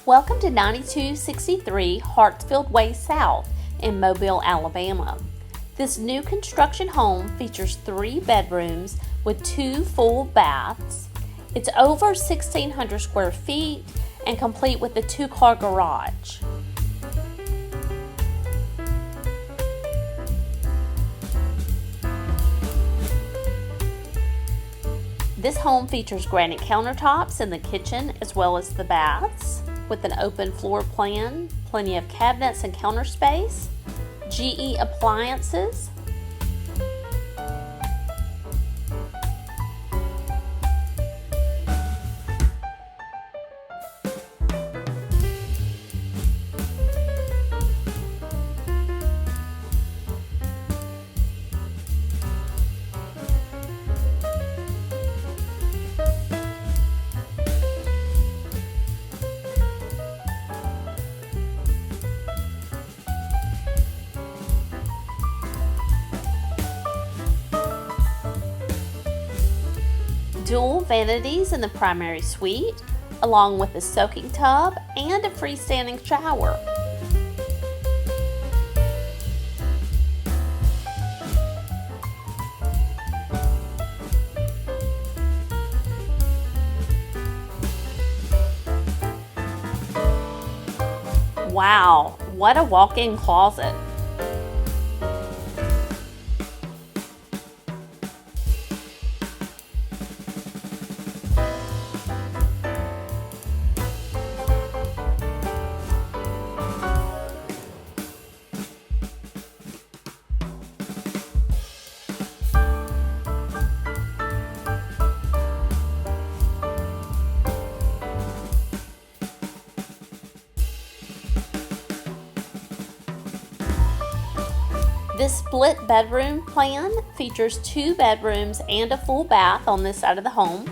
Welcome to 9263 Hartsfield Way S in Mobile, Alabama. This new construction home features 3 bedrooms with 2 full baths. It's over 1,600 square feet and complete with a 2-car garage. This home features granite countertops in the kitchen as well as the baths, with an open floor plan, plenty of cabinets and counter space, GE appliances, dual vanities in the primary suite, along with a soaking tub and a freestanding shower. Wow, what a walk-in closet! This split bedroom plan features 2 bedrooms and a full bath on this side of the home.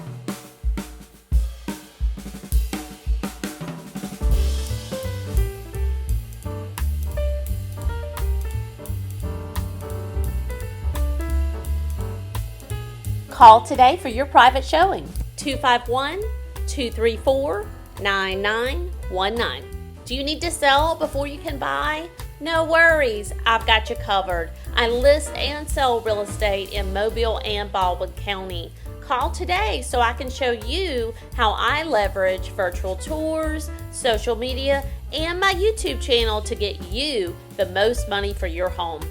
Call today for your private showing, 251-234-9919. Do you need to sell before you can buy? No worries, I've got you covered. I list and sell real estate in Mobile and Baldwin County. Call today so I can show you how I leverage virtual tours, social media, and my YouTube channel to get you the most money for your home.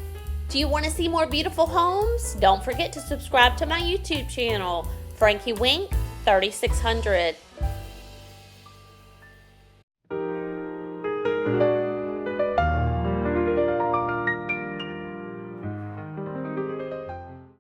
Do you want to see more beautiful homes? Don't forget to subscribe to my YouTube channel, Frankie Wink 3600.